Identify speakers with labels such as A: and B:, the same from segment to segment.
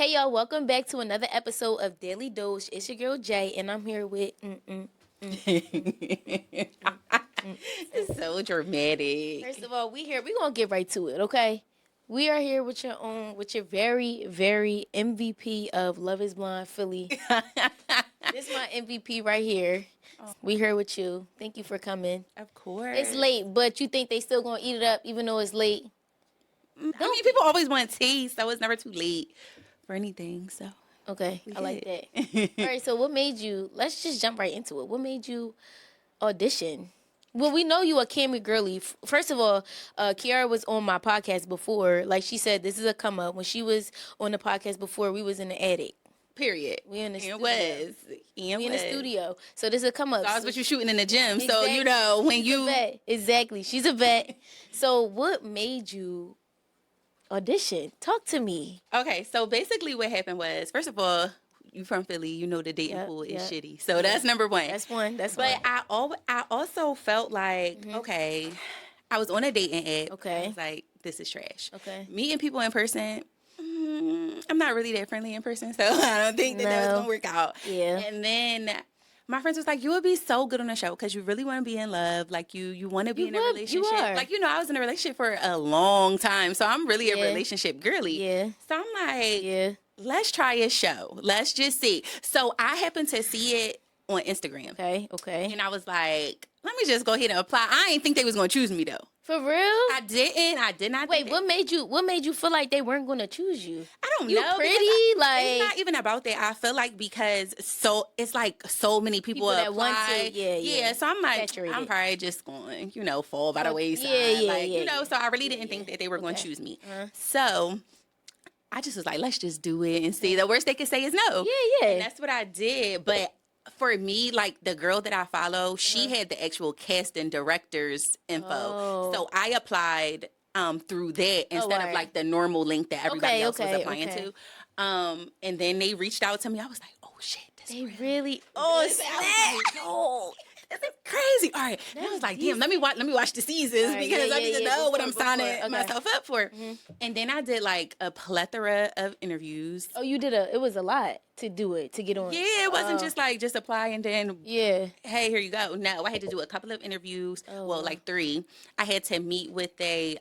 A: Hey y'all, welcome back to another episode of Daily Dose. It's your girl Jay, and I'm here with
B: It's so dramatic.
A: First of all, we gonna get right to it, okay? We are here with your very, very MVP of Love is Blind Philly. This is my MVP right here. We here with you. Thank you for coming.
B: Of course.
A: It's late, but you think they still gonna eat it up even though it's late?
B: I mean, people always want tea, so it's never too late for anything. So
A: Okay, I like that. All right, so what made you? Let's just jump right into it. What made you audition? Well, we know you a Cammy girly. First of all, Kiara was on my podcast before. Like she said, this is a come up. When she was on the podcast before, we was in the attic.
B: Period.
A: We in the studio.
B: We
A: in the studio. So this is a come up.
B: So I was with you shooting in the gym.
A: Exactly.
B: So you know when
A: She's
B: you
A: a vet. Exactly. She's a vet. So what made you audition? Talk to me.
B: Okay, so basically what happened was, first of all, you from Philly, you know the dating pool is shitty. So that's number one.
A: That's one.
B: But I also felt like, okay, I was on a dating app.
A: Okay.
B: I was like, this is trash.
A: Okay.
B: Meeting people in person, I'm not really that friendly in person, so I don't think that was going to work out.
A: Yeah.
B: And then my friends was like, you would be so good on a show because you really want to be in love. Like, you want to be in a relationship.
A: You are.
B: Like, I was in a relationship for a long time, so I'm really a relationship girly.
A: Yeah.
B: So I'm like, let's try a show. Let's just see. So I happened to see it on Instagram.
A: Okay.
B: And I was like, let me just go ahead and apply. I didn't think they was going to choose me, though.
A: For real?
B: I did not.
A: Wait, what made you feel like they weren't going to choose you?
B: I don't know.
A: You pretty?
B: It's not even about that. I feel like because it's like so many people
A: that
B: apply.
A: want to. Yeah.
B: So I'm like,
A: saturated.
B: I'm probably just going, fall by the wayside. So I really didn't think that they were going to choose me. So I just was like, let's just do it and see. The worst they could say is no.
A: Yeah.
B: And that's what I did. But for me, like the girl that I follow, she had the actual casting director's info. So I applied through that instead of like the normal link that everybody else was applying to. And then they reached out to me. I was like, oh shit,
A: they really.
B: Oh, this is crazy. All right. And I was like, damn, let me watch the seasons because I need to know what I'm signing myself up for. And then I did like a plethora of interviews.
A: Oh, you did it was a lot to do it, to get on.
B: Yeah, it wasn't just like just apply and then hey, here you go. No, I had to do a couple of interviews. Well, like 3. I had to meet with a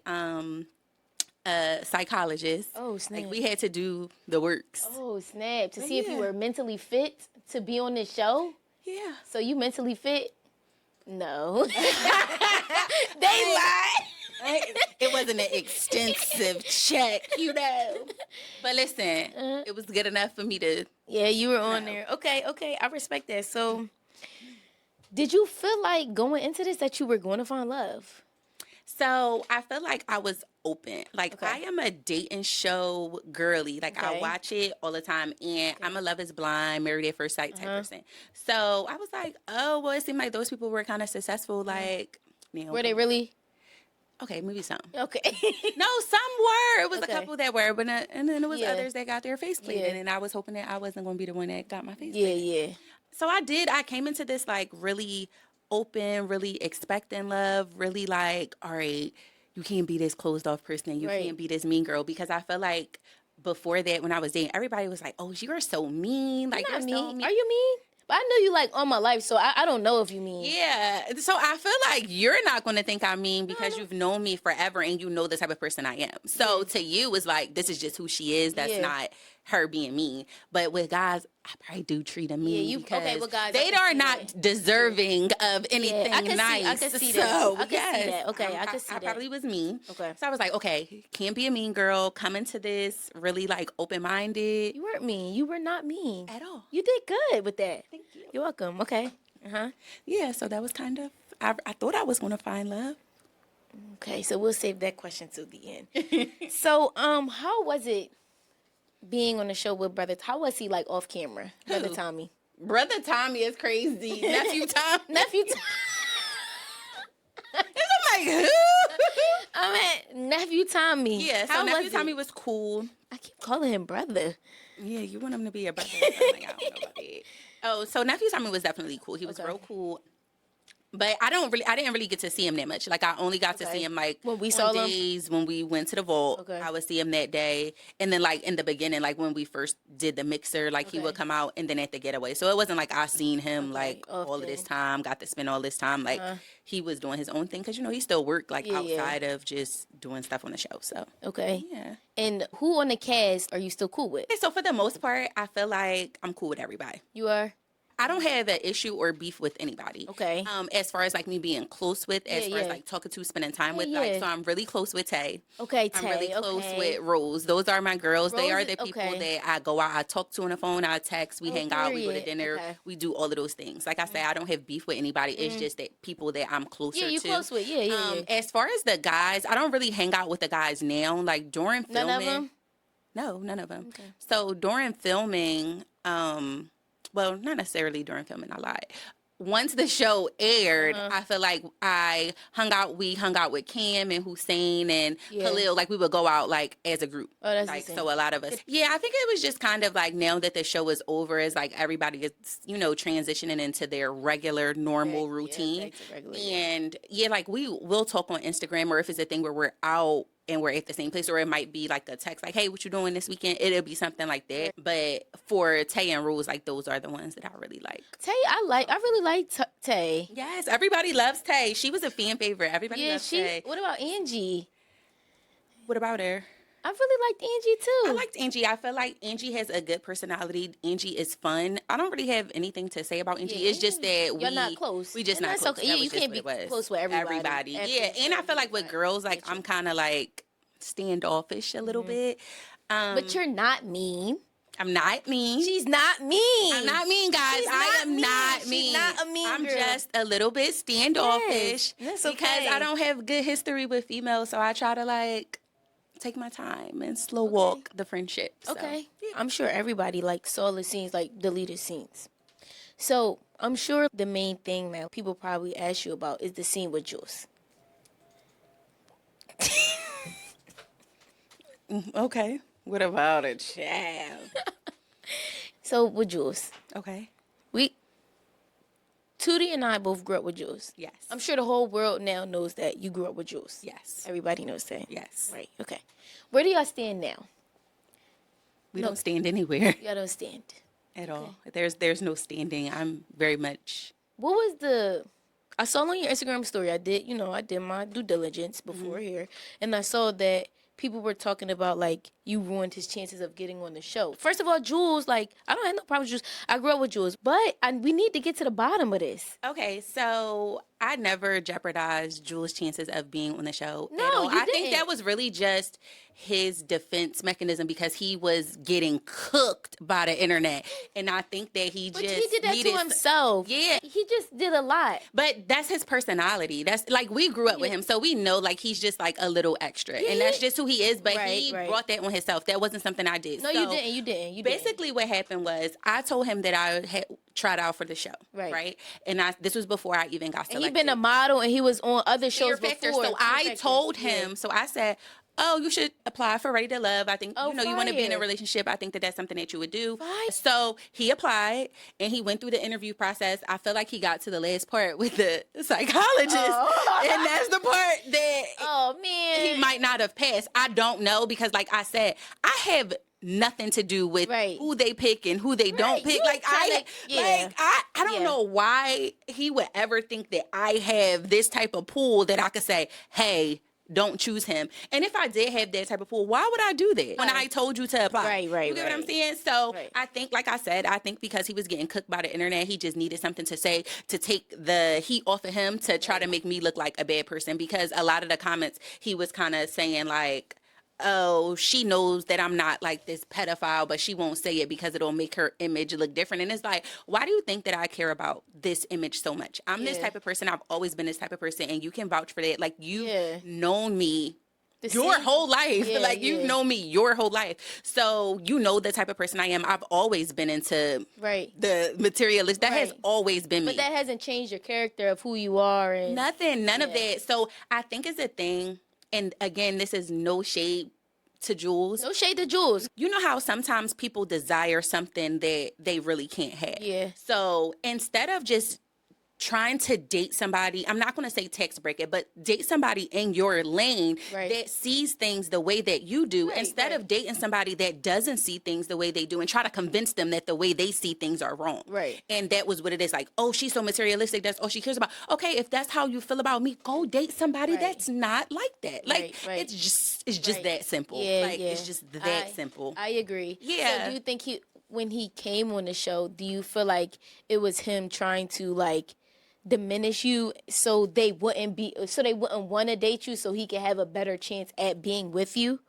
B: psychologist.
A: Oh, snap.
B: Like we had to do the works.
A: Oh, snap. To see if you were mentally fit to be on this show?
B: Yeah.
A: So you mentally fit? No. They lied.
B: It wasn't an extensive check, But listen, it was good enough for me to.
A: Yeah, you were on there. Okay. I respect that. So, did you feel like going into this that you were going to find love?
B: So I feel like I was open. Like I am a dating show girly. Like I watch it all the time, and I'm a Love Is Blind, Married at First Sight type person. So I was like, oh well, it seemed like those people were kind of successful. Like,
A: were they really?
B: Okay, maybe some.
A: Okay.
B: No, some were. It was a couple that were, but and then it was others that got their face planted, and I was hoping that I wasn't going to be the one that got my face planted.
A: Yeah.
B: So I came into this like really open, really expecting love, really like, all right, you can't be this closed off person, you can't be this mean girl, because I feel like before that when I was dating, everybody was like, oh, you are so mean. Like, you're
A: mean.
B: So mean.
A: Are you mean? But I know you like all my life, so I don't know if you mean.
B: Yeah. So I feel like you're not going to think I'm mean because you've known me forever and you know the type of person I am. So to you, it's like, this is just who she is. That's not her being mean. But with guys, I probably do treat them mean because
A: with guys,
B: they are not deserving of anything nice.
A: I can see that.
B: So,
A: I can see that. Okay, I can see that.
B: I probably was mean.
A: Okay.
B: So I was like, okay, can't be a mean girl. Come into this really like open-minded.
A: You weren't mean. You were not mean.
B: At all.
A: You did good with that.
B: Thank you.
A: You're welcome. Okay.
B: Yeah, so that was kind of, I thought I was going to find love.
A: Okay, so we'll save that question till the end. So, how was it being on the show with Brother? How was he like off camera, Brother Tommy?
B: Brother Tommy is crazy. Nephew Tommy.
A: Nephew Tommy.
B: I'm like, who?
A: I mean, Nephew Tommy.
B: Yeah, so Nephew Tommy was cool.
A: I keep calling him brother.
B: Yeah, you want him to be a brother. Like, I don't know about that. Oh, so Nephew Tommy was definitely cool. He was real cool. But I didn't really get to see him that much. Like I only got to see him like
A: when we
B: on
A: saw
B: days when we went to the vault.
A: Okay.
B: I would see him that day, and then like in the beginning, like when we first did the mixer, like he would come out, and then at the getaway. So it wasn't like I seen him like all of this time, got to spend all this time. Like he was doing his own thing because he still worked like outside of just doing stuff on the show. So yeah.
A: And who on the cast are you still cool with?
B: So for the most part, I feel like I'm cool with everybody.
A: You are?
B: I don't have an issue or beef with anybody.
A: Okay.
B: As far as like me being close with, as far as like talking to, spending time with, like, so I'm really close with Tay.
A: Okay, Tay.
B: I'm really close with Rose. Those are my girls. They are the people that I go out, I talk to on the phone, I text, we hang out, we go to dinner, we do all of those things. Like I say, I don't have beef with anybody. It's just that people that I'm closer to.
A: Yeah, you close with. Yeah.
B: As far as the guys, I don't really hang out with the guys now. Like during filming.
A: None of them?
B: No, none of them. Okay. So during filming, well, not necessarily during filming, I lied. Once the show aired, I feel like we hung out with Cam and Hussein and Khalil. Like we would go out like as a group.
A: Oh, that's
B: like so a lot of us. Yeah, I think it was just kind of like now that the show is over, is like everybody is, transitioning into their regular, normal routine. And like we'll talk on Instagram, or if it's a thing where we're out and we're at the same place, or it might be like a text like, hey, what you doing this weekend? It'll be something like that. But for Tay and Rose, like those are the ones that I really like.
A: Tay, I really like Tay.
B: Yes, everybody loves Tay. She was a fan favorite. Everybody loves Tay.
A: What about Angie?
B: What about her?
A: I really liked Angie too.
B: I liked Angie. I feel like Angie has a good personality. Angie is fun. I don't really have anything to say about Angie. It's just that
A: you're not close.
B: We just not close.
A: Okay. Yeah, you can't be close with everybody.
B: Yeah, and I feel like with girls, like I'm kind of like standoffish a little bit.
A: But you're not mean.
B: I'm not mean.
A: She's not mean.
B: I'm not mean, guys. I am not mean.
A: She's not a mean
B: I'm
A: girl.
B: just a little bit standoffish.
A: That's okay.
B: Because I don't have good history with females, so I try to like take my time and slow walk the friendship. So.
A: Okay. Yeah. I'm sure everybody saw the scenes, like deleted scenes. So I'm sure the main thing that people probably ask you about is the scene with Jules.
B: Okay. What about it, child?
A: So with Jules.
B: Okay.
A: Tootie and I both grew up with Jules.
B: Yes.
A: I'm sure the whole world now knows that you grew up with Jules.
B: Yes.
A: Everybody knows that.
B: Yes.
A: Right. Okay. Where do y'all stand now?
B: We don't stand anywhere.
A: Y'all don't stand.
B: At all. There's no standing. I'm very much.
A: What was I saw on your Instagram story, I did my due diligence before here, and I saw that people were talking about, like, you ruined his chances of getting on the show. First of all, Jules, like, I don't have no problem with Jules. I grew up with Jules, but we need to get to the bottom of this.
B: Okay, so I never jeopardized Jules' chances of being on the show
A: No,
B: at all.
A: you
B: I
A: didn't.
B: think that was really just his defense mechanism because he was getting cooked by the internet. And I think that he
A: But
B: just
A: he did that to himself.
B: Yeah.
A: He just did a lot.
B: But that's his personality. That's like, we grew up with him, so we know like he's just like a little extra. And that's just who he is. But he brought that on himself. That wasn't something I did.
A: No,
B: so
A: you didn't.
B: Basically what happened was I told him that I had tried out for the show. Right? And this was before I even got selected.
A: And he'd been a model and he was on other shows before.
B: So I told him, so I said, oh, you should apply for Ready to Love. I think, you want to be in a relationship. I think that that's something that you would do. So he applied and he went through the interview process. I feel like he got to the last part with the psychologist. And that's the part that he might not have passed. I don't know because like I said, I have nothing to do with who they pick and who they don't pick. Like I don't know why he would ever think that I have this type of pool that I could say, hey, don't choose him. And if I did have that type of pool, why would I do that when I told you to apply? You get what I'm saying? So I think, like I said, because he was getting cooked by the internet, he just needed something to say to take the heat off of him to try to make me look like a bad person. Because a lot of the comments, he was kind of saying like, oh, she knows that I'm not like this pedophile, but she won't say it because it'll make her image look different. And it's like, why do you think that I care about this image so much? I'm this type of person. I've always been this type of person, and you can vouch for that. Like, you've known me your whole life. You've known me your whole life. So you know the type of person I am. I've always been into the materialist. That has always been me.
A: But that hasn't changed your character of who you are. And
B: none of that. So I think it's a thing. And again, this is no shade to Jules.
A: No shade to Jules.
B: You know how sometimes people desire something that they really can't have.
A: Yeah.
B: So instead of just trying to date somebody, I'm not going to say text break it, but date somebody in your lane that sees things the way that you do instead of dating somebody that doesn't see things the way they do and try to convince them that the way they see things are wrong.
A: Right.
B: And that was what it is. Like, oh, she's so materialistic. That's all she cares about. Okay, if that's how you feel about me, go date somebody that's not like that. Like, it's just that simple.
A: Yeah,
B: like, it's just that simple.
A: I agree.
B: Yeah.
A: So do you think when he came on the show, do you feel like it was him trying to, like, diminish you so they wouldn't want to date you so he could have a better chance at being with you?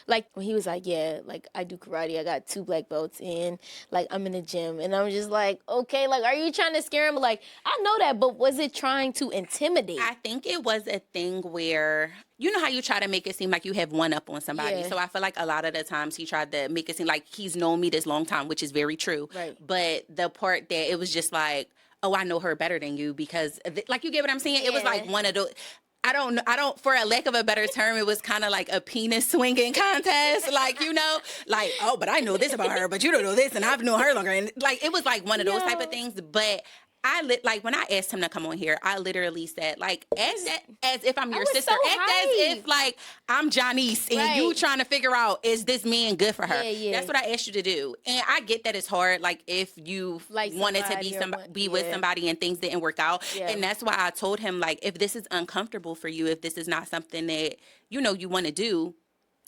A: Like, when he was like, yeah, like, I do karate, I got 2 black belts, and, like, I'm in the gym, and I'm just like, okay, like, are you trying to scare him? Like, I know that, but was it trying to intimidate?
B: I think it was a thing where, you know how you try to make it seem like you have one up on somebody?
A: Yeah.
B: So I feel like a lot of the times he tried to make it seem like he's known me this long time, which is very true.
A: Right.
B: But the part that it was just like, oh, I know her better than you because, like, you get what I'm saying?
A: Yeah.
B: It was like one of those. I don't, for a lack of a better term, it was kind of like a penis swinging contest. Like, you know, like, oh, but I know this about her, but you don't know this, and I've known her longer. And, like, it was like one of those type of things. But like, when I asked him to come on here, I literally said, like, act as if I'm your sister.
A: So
B: act as if, like, I'm Janice and you trying to figure out, is this man good for her?
A: Yeah.
B: That's what I asked you to do. And I get that it's hard, like, if you wanted to be with somebody and things didn't work out.
A: Yeah.
B: And that's why I told him, like, if this is uncomfortable for you, if this is not something that, you know, you want to do,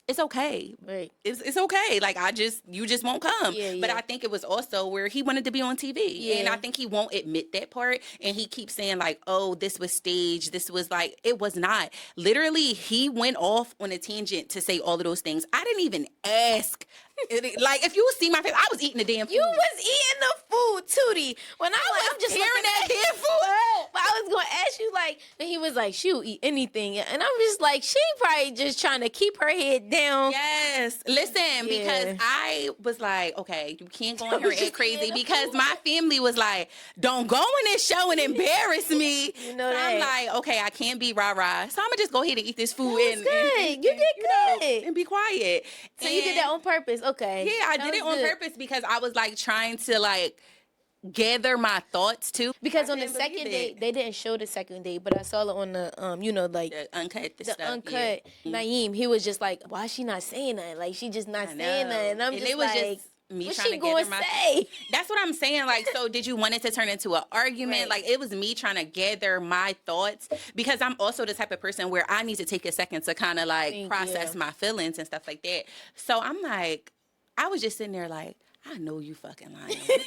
B: it's okay.
A: Right.
B: It's okay. Like, you just won't come.
A: Yeah.
B: But I think it was also where he wanted to be on TV.
A: Yeah.
B: And I think he won't admit that part. And he keeps saying, like, oh, this was staged. This was like, it was not. Literally, he went off on a tangent to say all of those things. I didn't even ask. Like, if you see my face, I was eating the damn food.
A: You was eating the food, Tootie. When I'm just
B: tearing that damn food up.
A: But I was going to ask you, like, and he was like, she'll eat anything. And I'm just like, she probably just trying to keep her head down.
B: Yes. Listen, because I was like, okay, you can't go on here and act crazy because my family was like, don't go on this show and embarrass me.
A: You know
B: so
A: that.
B: I'm like, okay, I can't be rah-rah. So I'm going to just go ahead and eat this food.
A: That was good. You did good.
B: And be quiet.
A: So you did that on purpose. Okay.
B: Yeah, I did it on purpose because I was like trying to like gather my thoughts too.
A: Because on the second date, they didn't show the second date, but I saw it on the you know, like
B: the uncut
A: the
B: stuff.
A: Uncut.
B: Yeah.
A: Naeem, he was just like, why is she not saying nothing? Like, she just not saying nothing. And I'm just
B: it was
A: like,
B: just me
A: what's
B: trying
A: she
B: to
A: going
B: gather
A: to say?
B: That's what I'm saying. Like, so did you want it to turn into an argument?
A: Right.
B: Like, it was me trying to gather my thoughts because I'm also the type of person where I need to take a second to kind of like process my feelings and stuff like that. So I'm like, I was just sitting there like, I know you fucking lying. What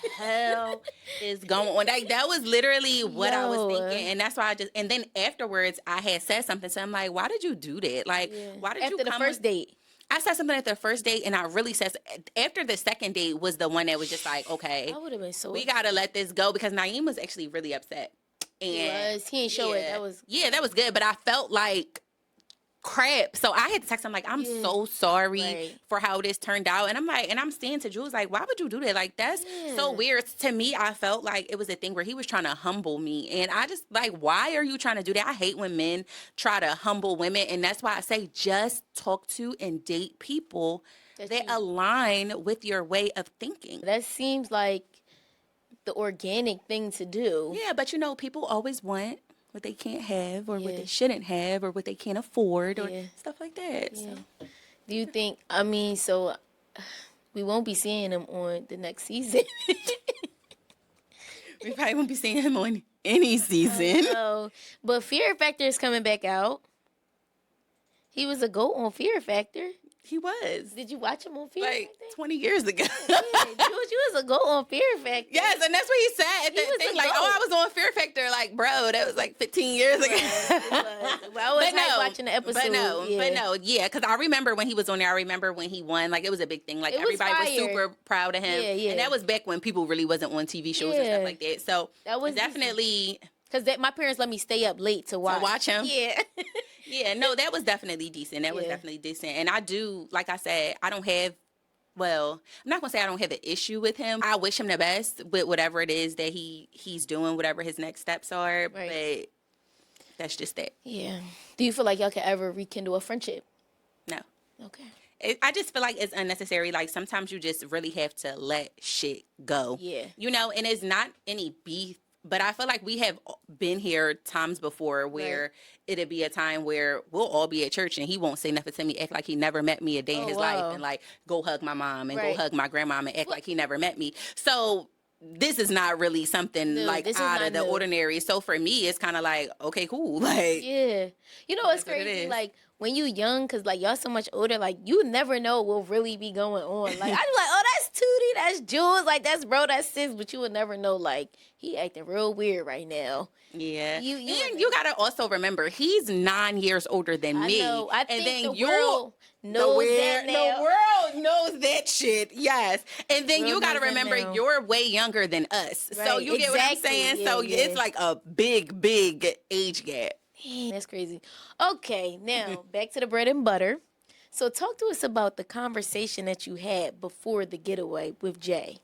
B: the hell is going on? Like, that was literally what I was thinking. And that's why and then afterwards I had said something. So I'm like, why did you do that? Like, why did you come?
A: After the first date.
B: I said something at the first date, and I really said, after the second date was the one that was just like, okay,
A: I would have been so
B: we got to let this go because Naeem was actually really upset. And
A: he didn't show it. That was
B: good, but I felt like crap. So I had to text him like, I'm so sorry for how this turned out. And I'm like, and I'm saying to Jules, like, why would you do that? Like, that's so weird. To me, I felt like it was a thing where he was trying to humble me. And I just like, why are you trying to do that? I hate when men try to humble women. And that's why I say just talk to and date people that align with your way of thinking.
A: That seems like the organic thing to do.
B: Yeah, but you know, people always want what they can't have or what they shouldn't have or what they can't afford or stuff like that.
A: Yeah.
B: So.
A: Do you think, I mean, so we won't be seeing him on the next season.
B: We probably won't be seeing him on any season.
A: No, but Fear Factor is coming back out. He was a GOAT on Fear Factor.
B: He was.
A: Did you watch him on Fear
B: like
A: Factor?
B: 20 years ago.
A: Yeah, you was a GOAT on Fear Factor.
B: Yes, and that's what he said at the thing. Like, oh, I was on Fear Factor. Like, bro, that was like 15 years ago.
A: Well, I was watching the episode.
B: But no, because I remember when he was on there. I remember when he won. Like, it was a big thing. Like, everybody was super proud of him.
A: Yeah.
B: And that was back when people really wasn't on TV shows and stuff like that. So
A: that was
B: definitely...
A: Because my parents let me stay up late to watch
B: him?
A: Yeah.
B: Yeah, no, that was definitely decent. That was definitely decent. And I do, like I said, I don't have, well, I'm not going to say I don't have an issue with him. I wish him the best with whatever it is that he's doing, whatever his next steps are. Right. But that's just that.
A: Yeah. Do you feel like y'all could ever rekindle a friendship?
B: No.
A: Okay.
B: I just feel like it's unnecessary. Like, sometimes you just really have to let shit go.
A: Yeah.
B: You know, and it's not any beef But I feel like we have been here times before where it'd be a time where we'll all be at church and he won't say nothing to me, act like he never met me a day in his life, and like go hug my mom and go hug my grandmom and act like he never met me. So this is not really something like out of the ordinary. So for me, it's kind of like, okay, cool. Like,
A: yeah. You know what's crazy? Like, when you young, because, like, y'all so much older, like, you never know what will really be going on. Like, I'm like, oh, that's Tootie, that's Jules, like, that's bro, that's sis, but you would never know, like, he acting real weird right now.
B: Yeah. You got to also remember, he's 9 years older than me.
A: Know. I think
B: then
A: the world knows that now.
B: The world knows that shit, yes. And then you got to remember, you're way younger than us. Right. So you get what I'm saying? Yeah, so it's like a big, big age gap.
A: Damn, that's crazy. Okay, now back to the bread and butter. So talk to us about the conversation that you had before the getaway with Jay.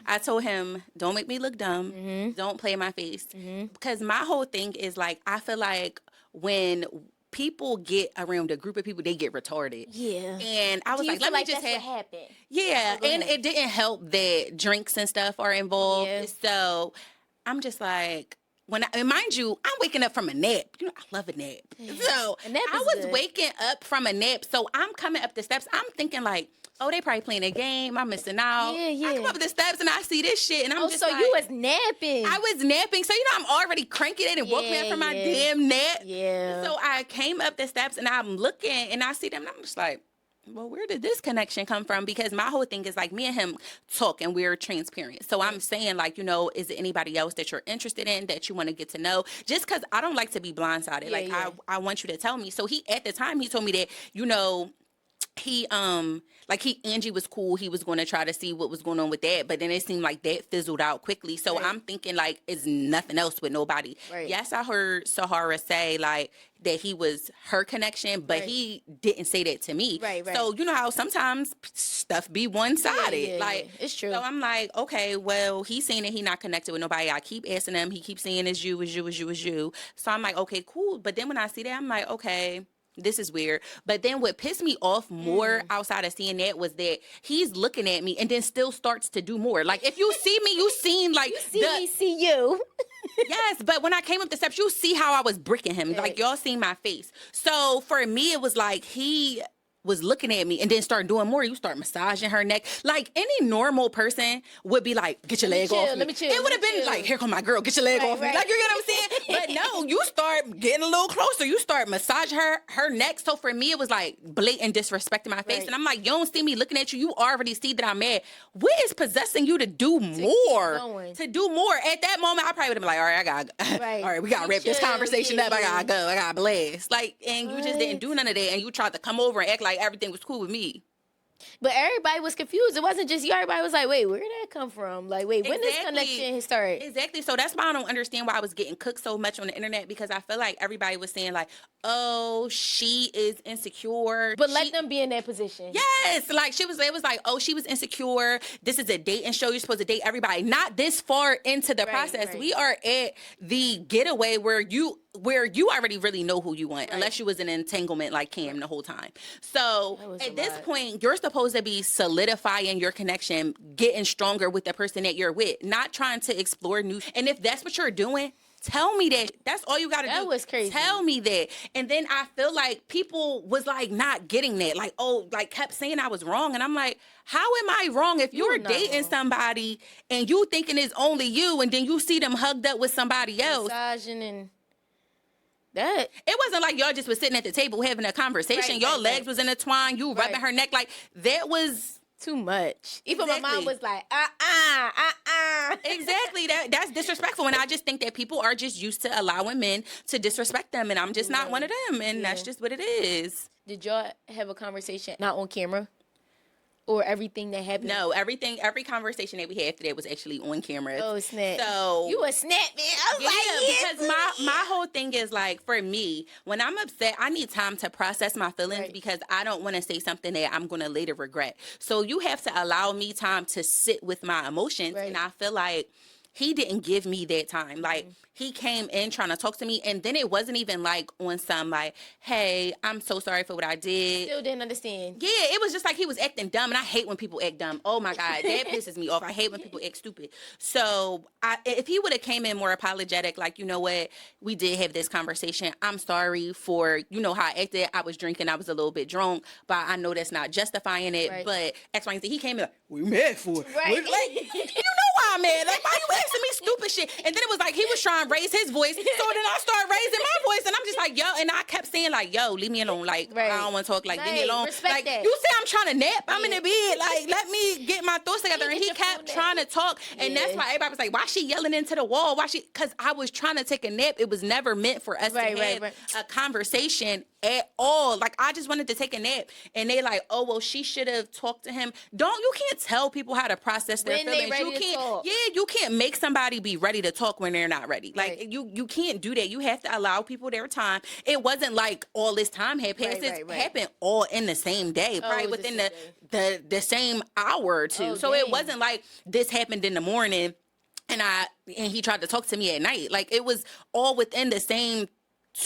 B: I told him, don't make me look dumb. Mm-hmm. Don't play in my face. Mm-hmm. Because my whole thing is like, I feel like when people get around a group of people, they get retarded.
A: Yeah.
B: And I was like, let me just
A: that's what happened.
B: Yeah. And it didn't help that drinks and stuff are involved. Yeah. So I'm just like, and mind you, I'm waking up from a nap. You know, I love a nap. So I was waking up from a nap. So I'm coming up the steps. I'm thinking like, oh, they probably playing a game. I'm missing out.
A: Yeah.
B: I come up the steps and I see this shit. And I'm just
A: so
B: like,
A: you was napping.
B: I was napping. So, you know, I'm already cranking it and woke me up from my damn nap.
A: Yeah.
B: So I came up the steps and I'm looking and I see them. And I'm just like, well, where did this connection come from? Because my whole thing is like me and him talk and we're transparent. So I'm saying like, you know, is it anybody else that you're interested in that you want to get to know? Just because I don't like to be blindsided. I want you to tell me. So at the time he told me that, you know, Angie was cool. He was going to try to see what was going on with that. But then it seemed like that fizzled out quickly. So I'm thinking like, it's nothing else with nobody. Right. Yes, I heard Sahara say like that he was her connection, but he didn't say that to me. Right. So you know how sometimes stuff be one-sided.
A: It's true.
B: So I'm like, okay, well, he's saying that he's not connected with nobody. I keep asking him. He keeps saying it's you. So I'm like, okay, cool. But then when I see that, I'm like, okay, this is weird. But then what pissed me off more outside of seeing that was that he's looking at me and then still starts to do more. Like, if you see me, you seen like...
A: You see me, see you.
B: Yes, but when I came up the steps, you see how I was bricking him. Like, y'all seen my face. So for me, it was like he was looking at me and then started doing more. You start massaging her neck. Like, any normal person would be like, get your leg off me.
A: Let me chill.
B: It would have been like, here come my girl, get your leg off me. Like, you get what I'm saying? But no, you start getting a little closer. You start massaging her neck. So for me, it was like blatant disrespect in my face. And I'm like, you don't see me looking at you. You already see that I'm mad. What is possessing you to do more? To do more. At that moment, I probably would have been like, all right, I gotta all right, we gotta wrap this conversation up. I gotta go. I gotta blast. Like, and you just didn't do none of that. And you tried to come over and act like everything was cool with me.
A: But everybody was confused. It wasn't just you. Everybody was like, wait, where did that come from? Like, wait, when this connection started?
B: Exactly. So that's why I don't understand why I was getting cooked so much on the internet, because I feel like everybody was saying like, oh, she is insecure.
A: But let them be in that position.
B: Yes. Like it was like, oh, she was insecure. This is a dating show. You're supposed to date everybody. Not this far into the process. Right. We are at the getaway where you already really know who you want, unless you was in an entanglement like Cam the whole time. So at this point, you're supposed to be solidifying your connection, getting stronger with the person that you're with, not trying to explore new. And if that's what you're doing, tell me that. That's all you got to do.
A: That was crazy.
B: Tell me that. And then I feel like people was like not getting that. Like, oh, like kept saying I was wrong. And I'm like, how am I wrong if you're dating somebody and you thinking it's only you, and then you see them hugged up with somebody else?
A: Massaging and that.
B: It wasn't like y'all just was sitting at the table having a conversation. Y'all legs was intertwined. You rubbing her neck. Like, that was
A: too much. Even my mom was like,
B: Exactly. That's disrespectful. And I just think that people are just used to allowing men to disrespect them. And I'm just not one of them. And that's just what it is.
A: Did y'all have a conversation not on camera? Or everything that happened?
B: No, every conversation that we had today was actually on camera.
A: Oh, snap.
B: So
A: you a snap, man. I was
B: because my whole thing is like, for me, when I'm upset, I need time to process my feelings because I don't want to say something that I'm going to later regret. So you have to allow me time to sit with my emotions. And I feel like he didn't give me that time. Like, he came in trying to talk to me, and then it wasn't even like on some like, hey, I'm so sorry for what I did.
A: Still didn't understand.
B: Yeah, it was just like he was acting dumb, and I hate when people act dumb. Oh my God, that pisses me off. I hate when people act stupid. So if he would have came in more apologetic, like, you know what, we did have this conversation. I'm sorry for, you know, how I acted. I was drinking. I was a little bit drunk, but I know that's not justifying it.
A: Right.
B: But X, Y, and Z, he came in like, what you mad for?
A: Right.
B: Like, you know why I'm mad. Like, why you asking me stupid shit? And then it was like he was trying to raise his voice. So then I started raising my voice, and I'm just like, yo, and I kept saying like, yo, leave me alone. Like, I don't want to talk. Like, leave me alone.
A: Respect
B: like,
A: that.
B: you say I'm trying to nap. I'm in the bed. Like, let me get my thoughts together. And he kept trying to talk. And that's why everybody was like, why she yelling into the wall? Why she? Because I was trying to take a nap. It was never meant for us to have a conversation at all. Like, I just wanted to take a nap. And they like, oh, well, she should have talked to him. You can't tell people how to process their feelings. You can't, you can't make somebody be ready to talk when they're not ready. Like, you can't do that. You have to allow people their time. It wasn't like all this time had passed. It happened all in the same day, probably within the same hour or two. So it wasn't like this happened in the morning and he tried to talk to me at night. Like, it was all within the same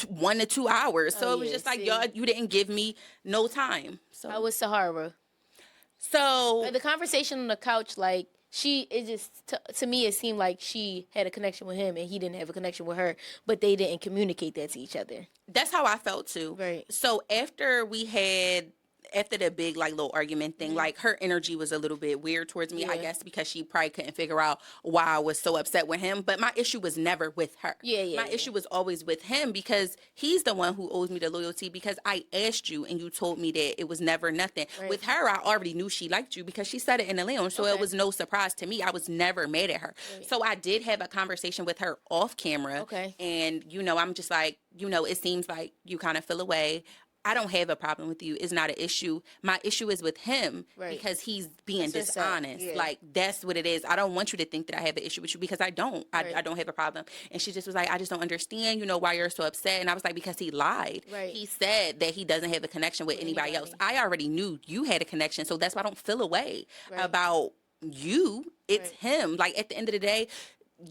B: 1 to 2 hours. So it was just like, y'all, you didn't give me no time. So
A: how was Sahara?
B: So
A: the conversation on the couch, like, to me, it seemed like she had a connection with him and he didn't have a connection with her, but they didn't communicate that to each other.
B: That's how I felt too.
A: Right.
B: So after the big like little argument thing, like, her energy was a little bit weird towards me, I guess, because she probably couldn't figure out why I was so upset with him. But my issue was never with her. My issue was always with him, because he's the one who owes me the loyalty, because I asked you and you told me that it was never nothing. Right. With her, I already knew she liked you because she said it in the lounge. So it was no surprise to me. I was never mad at her. Right. So I did have a conversation with her off camera.
A: Okay.
B: And, you know, I'm just like, you know, it seems like you kind of feel away. I don't have a problem with you. It's not an issue. My issue is with him because he's being dishonest. Like, that's what it is. I don't want you to think that I have an issue with you, because I don't. I don't have a problem. And she just was like, I just don't understand, you know, why you're so upset. And I was like, because he lied. Right. He said that he doesn't have a connection with anybody else. I already knew you had a connection, so that's why I don't feel away about you. It's him. Like, at the end of the day,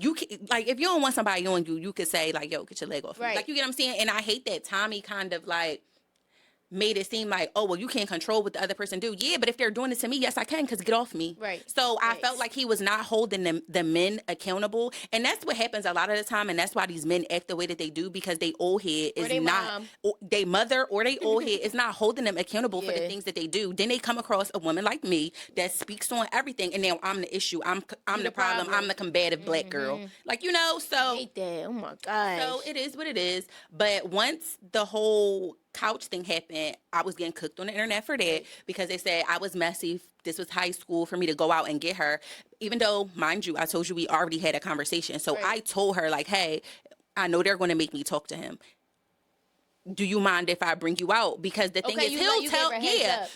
B: you can, like, if you don't want somebody on you, you could say like, yo, get your leg off. Like, you get what I'm saying? And I hate that Tommy kind of like made it seem like, oh, well, you can't control what the other person do. Yeah, but if they're doing it to me, yes, I can, because get off me. Right. So I felt like he was not holding the men accountable. And that's what happens a lot of the time. And that's why these men act the way that they do, because they old head is not, they mother or they old head is not holding them accountable for the things that they do. Then they come across a woman like me that speaks on everything. And now I'm the issue. I'm the problem. I'm the combative black girl. Like, you know, so.
A: I hate that. Oh my gosh.
B: So it is what it is. But once the whole couch thing happened, I was getting cooked on the internet for that, because they said I was messy. This was high school for me to go out and get her, even though, mind you, I told you we already had a conversation. So I told her, like, hey, I know they're going to make me talk to him. Do you mind if I bring you out? Because the thing is, he'll tell,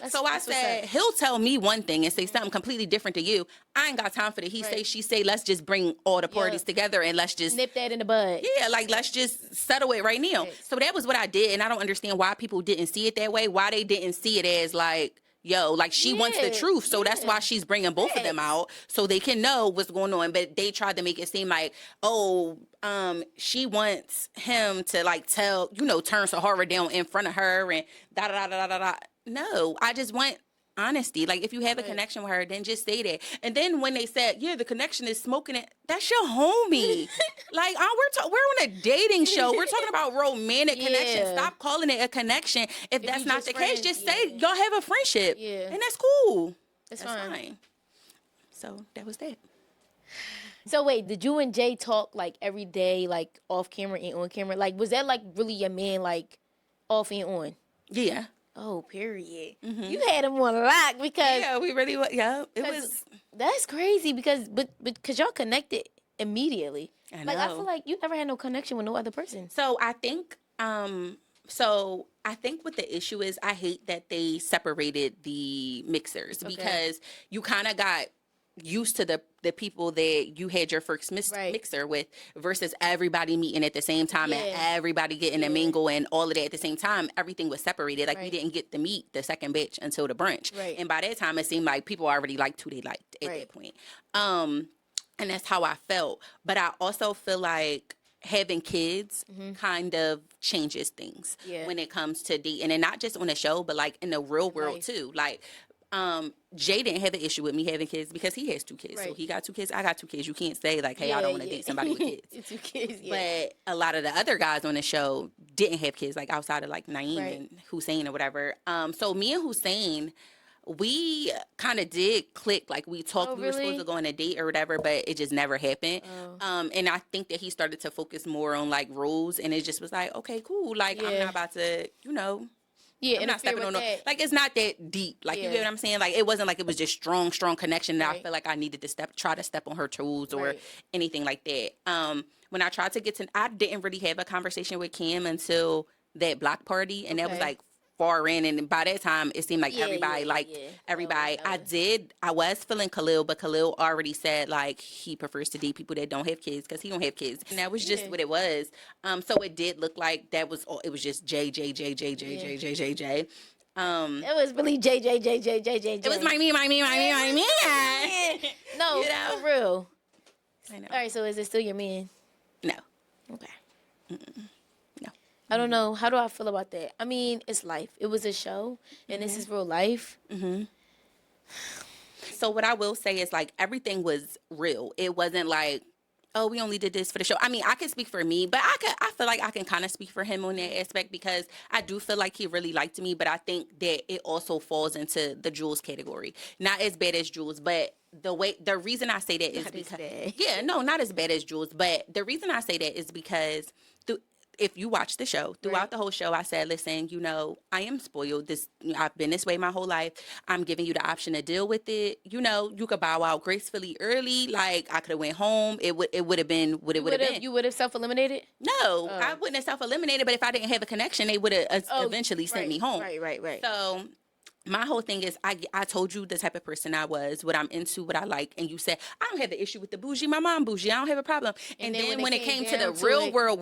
B: So I said, he'll tell me one thing and say something completely different to you. I ain't got time for the he say, she say. Let's just bring all the parties together and let's just
A: nip that in the bud.
B: Yeah, like, let's just settle it right now. So that was what I did. And I don't understand why people didn't see it that way. Why they didn't see it as like, yo, like, she wants the truth. So that's why she's bringing both of them out, so they can know what's going on. But they tried to make it seem like, oh, she wants him to, like, tell, you know, turn Sahara down in front of her and da da da da da da. No, I just want honesty. Like, if you have a connection with her, then just say that. And then when they said, yeah, the connection is smoking it, that's your homie. Like, we're on a dating show. We're talking about romantic connection. Stop calling it a connection. If that's not the case, just say y'all have a friendship. Yeah. And that's cool. That's fine. So that was that.
A: So wait, did you and Jay talk like every day, like off camera and on camera? Like, was that like really your man, like off and on?
B: Yeah.
A: Oh, period. Mm-hmm. You had him on lock, because
B: we really was. Yeah, it was.
A: That's crazy, because because y'all connected immediately.
B: I know.
A: Like, I feel like you never had no connection with no other person.
B: So I think what the issue is, I hate that they separated the mixers, because you kind of got used to the people that you had your first mixer with, versus everybody meeting at the same time and everybody getting a mingle and all of that at the same time. Everything was separated. Like, we didn't get to meet the second bitch until the brunch. Right. And by that time, it seemed like people already liked who they liked at that point. And that's how I felt. But I also feel like having kids kind of changes things when it comes to dating, and not just on the show, but like in the real world too. Like, Jay didn't have an issue with me having kids because he has 2 kids. So he got 2 kids, I got 2 kids. You can't say like, hey, I don't want to date somebody with kids.
A: 2 kids,
B: But a lot of the other guys on the show didn't have kids, like outside of like Naeem and Hussein or whatever. So me and Hussein, we kind of did click. Like, we talked, we were supposed to go on a date or whatever, but it just never happened. And I think that he started to focus more on like rules, and it just was like, okay, cool. Like, I'm not about to,
A: Yeah,
B: I'm not stepping on like, it's not that deep. Like, you get what I'm saying? Like, it wasn't like it was just strong connection that I felt like I needed to try to step on her toes or anything like that. When I tried to I didn't really have a conversation with Kim until that block party, and that was like far in, and by that time it seemed like everybody liked everybody. I was feeling Khalil, but Khalil already said like he prefers to date people that don't have kids because he don't have kids, and that was just what it was. So it did look like it was just J.
A: It was really J.
B: It was my me.
A: No, for real.
B: I know.
A: All right, so is it still your man?
B: No.
A: Okay.
B: No.
A: I don't know. How do I feel about that? I mean, it's life. It was a show, and this is real life.
B: So what I will say is, like, everything was real. It wasn't like, oh, we only did this for the show. I mean, I can speak for me, but I feel like I can kind of speak for him on that aspect, because I do feel like he really liked me, but I think that it also falls into the Jules category. Not as bad as Jules, but the reason I say that is because not as bad as Jules, but the reason I say that is because if you watch the show, throughout the whole show, I said, listen, I am spoiled. I've been this way my whole life. I'm giving you the option to deal with it. You could bow out gracefully early. Like, I could have went home. It would have been what it would have been.
A: You would have self-eliminated?
B: No, I wouldn't have self-eliminated, but if I didn't have a connection, they would have eventually sent me home.
A: Right.
B: So my whole thing is, I told you the type of person I was, what I'm into, what I like, and you said, I don't have an issue with the bougie. My mom bougie. I don't have a problem. And then when it came to the real world,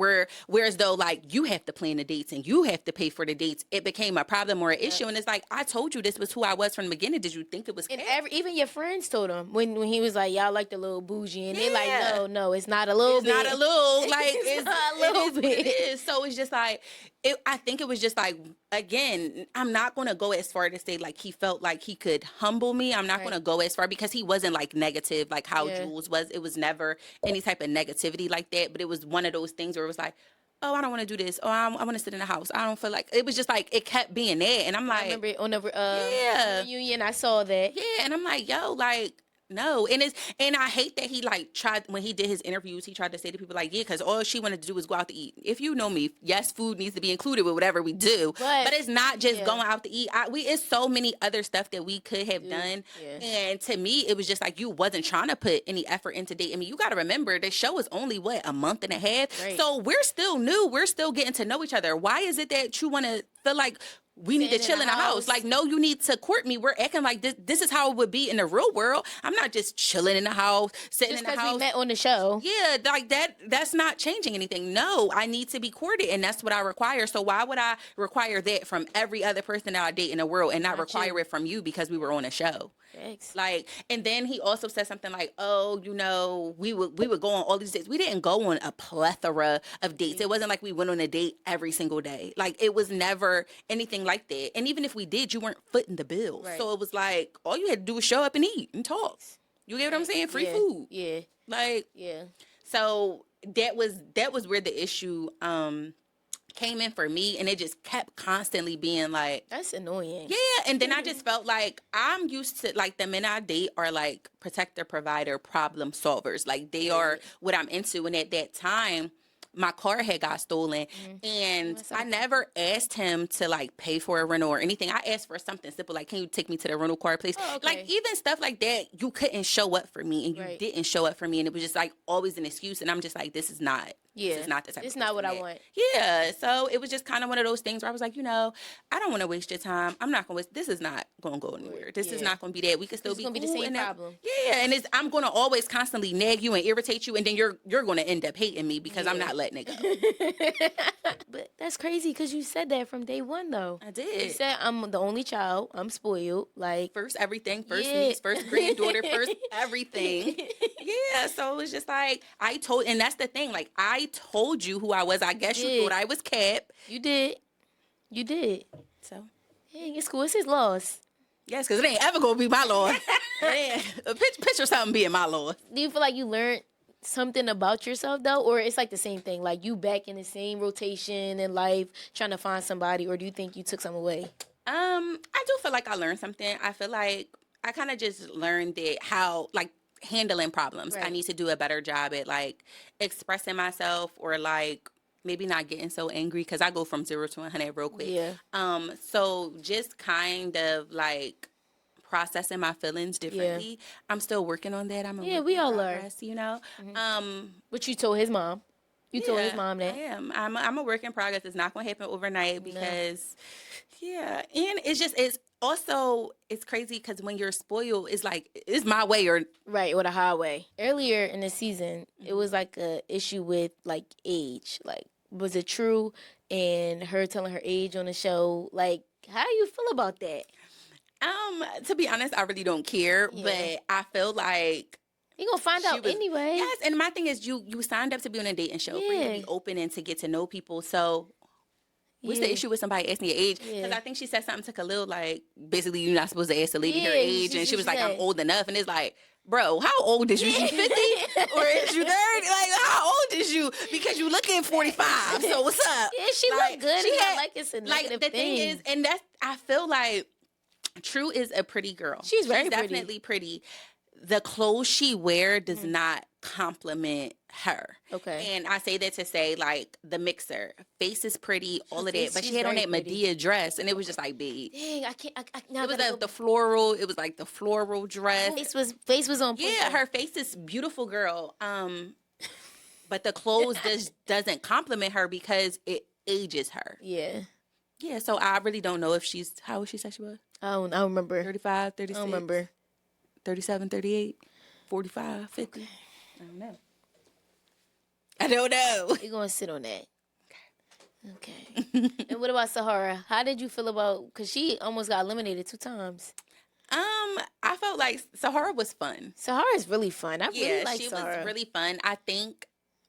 B: whereas though, like, you have to plan the dates and you have to pay for the dates, it became a problem or an issue. And it's like, I told you this was who I was from the beginning. Did you think it was
A: and even your friends told him when he was like, y'all like the little bougie, and they're like, no, it's not a little bit.
B: It's not a little. Like,
A: it's not a little bit.
B: It is. So it's just like, I think it was just like, again, I'm not going to go as far to say like he felt like he could humble me. I'm not going to go as far, because he wasn't like negative like how Jules was. It was never any type of negativity like that. But it was one of those things where it was like, oh, I don't want to do this. Oh, I want to sit in the house. I don't feel like, it was just like, it kept being there. And I'm like,
A: I remember on the reunion, I saw that.
B: Yeah. And I'm like, yo, like, no. And I hate that he like tried, when he did his interviews, he tried to say to people like, yeah, because all she wanted to do was go out to eat. If you know me, yes, food needs to be included with whatever we do, but it's not just going out to eat. It's so many other stuff that we could have done. And to me, it was just like, you wasn't trying to put any effort into dating. I mean, you got to remember, the show is only a month and a half. So we're still new. We're still getting to know each other. Why is it that you want to feel like we need to chill in the house? Like, no, you need to court me. We're acting like this is how it would be in the real world. I'm not just chilling in the house, sitting in the house. Just because
A: we met on the show.
B: Yeah, like that's not changing anything. No, I need to be courted, and that's what I require. So why would I require that from every other person that I date in the world and not require it from you because we were on a show?
A: Thanks.
B: Like, and then he also said something like, oh, we would go on all these dates. We didn't go on a plethora of dates. It wasn't like we went on a date every single day. Like, it was never anything like that. And even if we did, you weren't footing the bill. So it was like, all you had to do was show up and eat and talk. You get what I'm saying? Free food.
A: Yeah.
B: Like, so that was where the issue came in for me, and it just kept constantly being like,
A: that's annoying.
B: Yeah. And then I just felt like I'm used to, like, the men I date are like protector, provider, problem solvers. Like, they are what I'm into. And at that time, my car had got stolen, and I never asked him to like pay for a rental or anything. I asked for something simple, like, can you take me to the rental car place? Like, even stuff like that, you couldn't show up for me, and you didn't show up for me, and it was just like always an excuse. And I'm just like, this is not. This is not the type
A: it's
B: of
A: not what I want.
B: Yeah. So it was just kind of one of those things where I was like, I don't want to waste your time. I'm not going to waste. This is not going to go anywhere. This is not going to be that. We could still be cool. It's going to be the same problem. Yeah. And I'm going to always constantly nag you and irritate you. And then you're going to end up hating me because I'm not letting it go.
A: But That's crazy because you said that from day one, though.
B: I did.
A: You said, I'm the only child. I'm spoiled. Like,
B: first everything, first niece, first granddaughter, first everything. Yeah, so it was just like, and that's the thing. Like, I told you who I was. I guess you thought I was Cap.
A: You did.
B: So.
A: Yeah, it's cool. It's his loss.
B: Yes, because it ain't ever going to be my loss. Picture something being my loss.
A: Do you feel like you learned something about yourself, though? Or it's like the same thing? Like, you back in the same rotation in life, trying to find somebody? Or do you think you took some away?
B: I do feel like I learned something. I feel like I kind of just learned that how, like, handling problems.
A: Right.
B: I need to do a better job at, like, expressing myself or, like, maybe not getting so angry because I go from 0 to 100 real quick.
A: Yeah.
B: So just kind of like processing my feelings differently. Yeah. I'm still working on that.
A: We all learn.
B: You know.
A: Mm-hmm. But you told his mom. You told his mom that.
B: I am. I'm a work in progress. It's not going to happen overnight because, and it's also crazy because when you're spoiled, it's like it's my way or
A: the highway. Earlier in the season, it was like a issue with like age, like. Was it true? And her telling her age on the show, like, how do you feel about that?
B: To be honest, I really don't care, but I feel like
A: you're gonna find out anyway.
B: Yes, and my thing is you signed up to be on a dating show for you to be open and to get to know people. So what's the issue with somebody asking your age? Because I think she said something to Khalil, like, basically you're not supposed to ask a lady her age, and she was like, I'm old enough, and it's like, bro, how old is you? You 50 or is you 30? Like, how old is you? Because you looking 45. So what's up?
A: Yeah, she looked good. She had, like, it's a negative
B: like, the thing is, and that's, I feel like True is a pretty girl.
A: She's
B: definitely pretty. The clothes she wear does not compliment her.
A: Okay.
B: And I say that to say, like, the mixer, face is pretty, all of that. But she had on that Medea dress, and it was just like big.
A: Dang, I can't.
B: It was the floral. It was like the floral dress.
A: Face was on point.
B: Yeah, her face is beautiful, girl. But the clothes doesn't compliment her because it ages her.
A: Yeah.
B: Yeah, so I really don't know if she's, how old she said she was?
A: I don't remember.
B: 35, 36?
A: I don't remember.
B: 37, 38, 45, 50? Okay. I don't know.
A: You're going to sit on that. Okay. And what about Sahara? How did you feel about, because she almost got eliminated 2 times.
B: I felt like Sahara was fun.
A: Sahara is really fun. I really like Sahara.
B: She was really fun. I think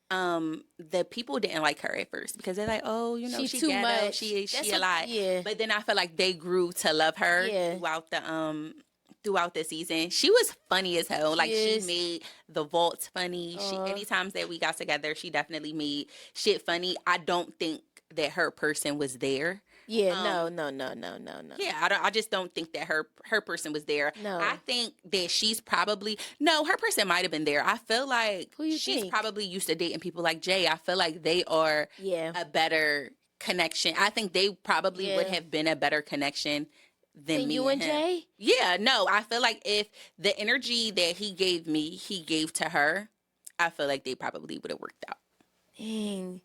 B: the people didn't like her at first because they're like, oh, you know, she's too ghetto. Much. She a lot. Yeah. But then I feel like they grew to love her throughout the season. She was funny as hell. Like, she made the vaults funny. Anytime that we got together, she definitely made shit funny. I don't think that her person was there.
A: Yeah, no.
B: Yeah, I just don't think that her person was there.
A: No.
B: I think that she's probably, her person might have been there. I feel like she's probably used to dating people like Jay. I feel like they are a better connection. I think they probably would have been a better connection than me
A: you and Jay?
B: Yeah, no, I feel like if the energy that he gave me, he gave to her, I feel like they probably would have worked out.
A: Dang.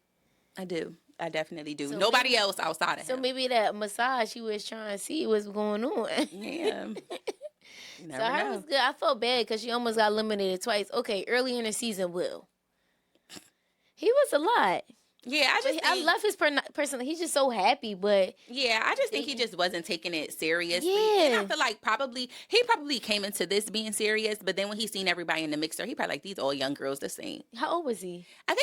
B: I do. I definitely do. So nobody else outside of him.
A: So maybe that massage, he was trying to see what's going on.
B: Yeah.
A: So her was good. I felt bad because she almost got eliminated twice. Okay, early in the season, Will. He was a lot.
B: Yeah,
A: I love his person. He's just so happy, but
B: yeah, I just think he just wasn't taking it seriously.
A: Yeah,
B: and I feel like he probably came into this being serious, but then when he seen everybody in the mixer, he probably like, these all young girls the same.
A: How old was he?
B: I don't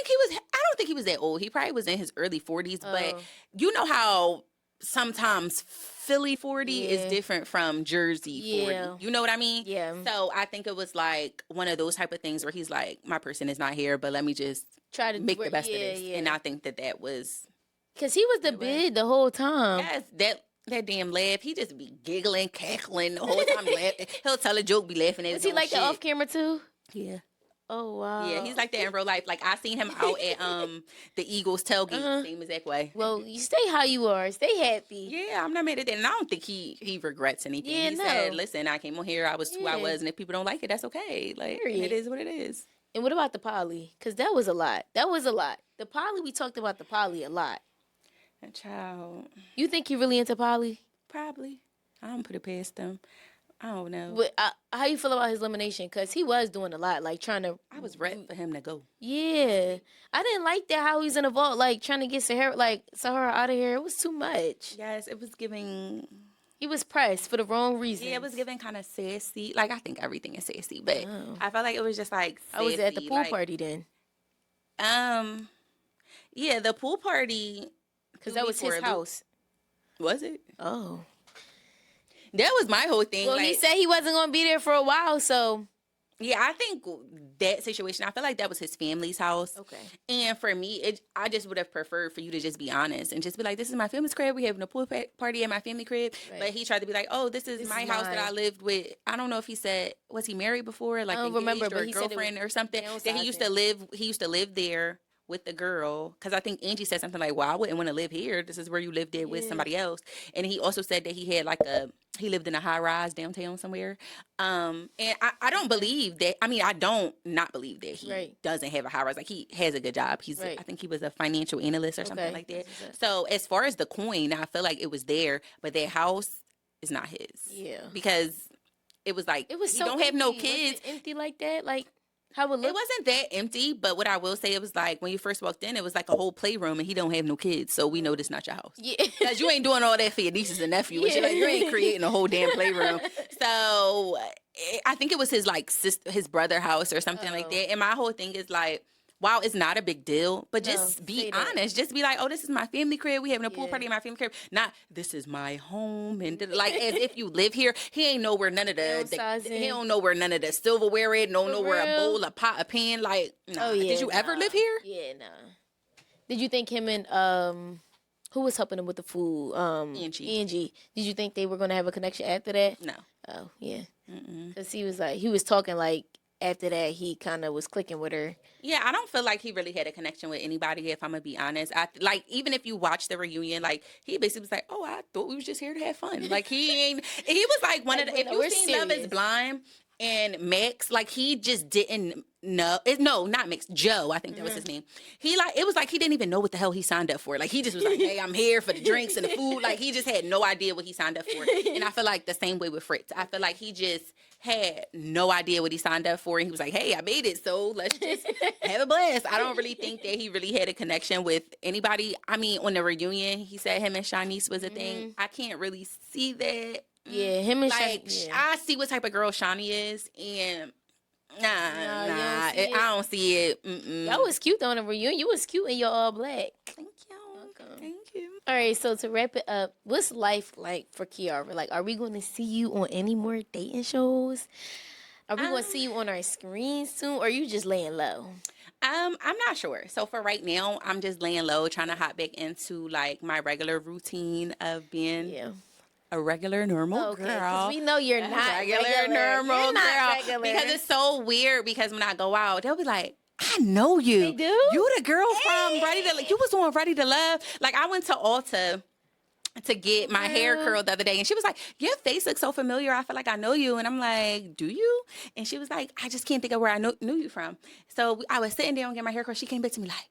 B: think he was that old. He probably was in his early 40s, but you know how sometimes Philly 40 is different from Jersey 40. You know what I mean?
A: Yeah.
B: So I think it was like one of those type of things where he's like, my person is not here, but let me just try to make the best of this. Yeah. And I think that was...
A: Because he was the bid the whole time.
B: Yes, that damn laugh. He just be giggling, cackling the whole time laughing. He'll tell a joke, be laughing at his own shit. Was he like that off camera too? Yeah.
A: Oh, wow.
B: Yeah, he's like that in real life. Like, I seen him out at the Eagles tailgate, same exact way.
A: Well, you stay how you are. Stay happy.
B: Yeah, I'm not mad at that. And I don't think he regrets anything. Yeah, he said, listen, I came on here, I was who I was, and if people don't like it, that's okay. Like, it is what it is.
A: And what about the poly? Because that was a lot. The poly, we talked about the poly a lot.
B: Child.
A: You think you really into poly?
B: Probably. I don't put it past them. I don't know.
A: But how you feel about his elimination? Because he was doing a lot, like trying to.
B: I was ready for him to go.
A: Yeah, I didn't like that how he's in the vault, like trying to get Sahara out of here. It was too much.
B: Yes, it was giving.
A: He was pressed for the wrong reason.
B: Yeah, it was giving kind of sassy. Like, I think everything is sassy, but I felt like it was just like sassy.
A: I was at the pool party then.
B: Yeah, the pool party.
A: Because that was his house.
B: Was it?
A: Oh.
B: That was my whole thing.
A: Well, he said he wasn't going to be there for a while, so.
B: Yeah, I think that situation, I feel like that was his family's house.
A: Okay.
B: And for me, I just would have preferred for you to just be honest and just be like, this is my family's crib. We having a pool party at my family crib. Right. But he tried to be like, oh, this is my house that I lived with. I don't know if he said, was he married before? Like, I don't remember, but he girlfriend or something. That he used to live there with the girl, because I think Angie said something like, well, I wouldn't want to live here. This is where you lived there with somebody else. And he also said that he had he lived in a high rise downtown somewhere. And I don't believe that. I mean, I don't not believe that he doesn't have a high rise. Like, he has a good job. He's I think he was a financial analyst or something like that. So as far as the coin, I feel like it was there, but that house is not his. Yeah. Because it was like, he don't have no kids.
A: Was it empty like that? Like, how it looked?
B: It wasn't that empty, but what I will say, it was like when you first walked in, it was like a whole playroom, and he don't have no kids, so we know this not your house. Yeah, because you ain't doing all that for your nieces and nephews. Yeah. You ain't creating a whole damn playroom. So I think it was his his brother house or something like that. And my whole thing is like, wow, it's not a big deal, but just be honest. Just be like, oh, this is my family crib. We having a pool party in my family crib. Not, this is my home. And like, as if you live here. He ain't know where none of he don't know where none of the silverware is. Don't know where a bowl, a pot, a pan. Like, nah. Did you ever live here?
A: Yeah, nah. Did you think him and, who was helping him with the food? Angie. Did you think they were going to have a connection after that?
B: No.
A: Oh, yeah. Because he was talking like, after that, he kind of was clicking with her.
B: Yeah, I don't feel like he really had a connection with anybody, if I'm going to be honest. Even if you watch the reunion, like, he basically was like, oh, I thought we was just here to have fun. Like, he was like one of the, if you seen Love is Blind and Max, like, he just didn't know. No, not Max, Joe, I think that was his name. It was like he didn't even know what the hell he signed up for. Like, he just was like, hey, I'm here for the drinks and the food. Like, he just had no idea what he signed up for. And I feel like the same way with Fritz. I feel like he just had no idea what he signed up for, and he was like, hey, I made it, so let's just have a blast. I don't really think that he really had a connection with anybody. I mean, on the reunion, he said him and Shanice was a thing. I can't really see that.
A: Yeah, him and
B: Shanice. I see what type of girl Shani is, and I don't see it.
A: Y'all was cute though on the reunion. You was cute in your all black.
B: Thank you. Welcome. Thank you.
A: All right, so to wrap it up, what's life like for Kiara? Like, are we going to see you on any more dating shows? Are we going to see you on our screen soon, or are you just laying low?
B: I'm not sure. So for right now, I'm just laying low, trying to hop back into like my regular routine of being a regular normal girl. Because
A: we know you're not regular
B: normal
A: you're not
B: girl. Because it's so weird. Because when I go out, they'll be like, I know you.
A: They do?
B: You the girl from Ready to Love. You was on Ready to Love. Like, I went to Ulta to get my hair curled the other day, and she was like, your face looks so familiar. I feel like I know you. And I'm like, do you? And she was like, I just can't think of where I knew you from. So I was sitting there and getting my hair curled. She came back to me like,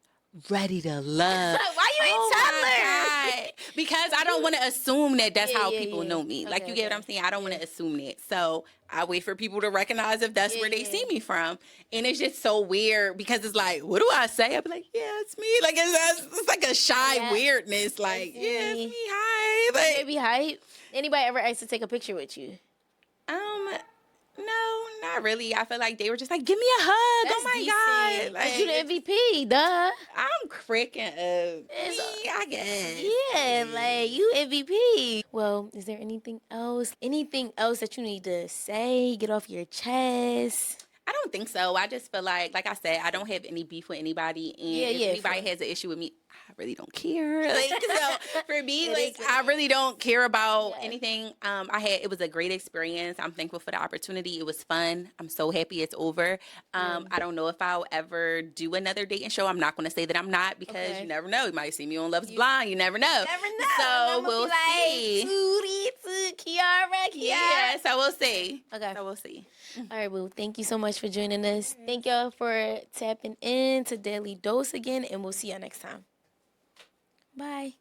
B: Ready to Love.
A: Why you ain't tell her?
B: Because I don't want to assume that that's how people know me. Like, you get what I'm saying? I don't want to assume that. So I wait for people to recognize if that's where they see me from. And it's just so weird because it's like, what do I say? I'll be like, yeah, it's me. Like, it's like a shy weirdness. Like, it's me. Hi. But
A: maybe hype. Anybody ever asked to take a picture with you?
B: No, not really. I feel like they were just like, give me a hug.
A: That's
B: oh my God.
A: Like, you the MVP, duh.
B: I'm cracking up. I guess.
A: Yeah, like, you MVP. Well, is there anything else? Anything else that you need to say? Get off your chest?
B: I don't think so. I just feel like I said, I don't have any beef with anybody. And if anybody has an issue with me, I really don't care. Like, so for me, I really don't care about anything. It was a great experience. I'm thankful for the opportunity. It was fun. I'm so happy it's over. I don't know if I'll ever do another dating show. I'm not going to say that I'm not, because you never know. You might see me on Love is Blind. You never know. So we'll see.
A: To Kiara.
B: Yeah, so we'll see.
A: Okay.
B: So we'll see.
A: All right, well, thank you so much for joining us. Thank y'all for tapping in to Daily Dose again, and we'll see y'all next time. Bye.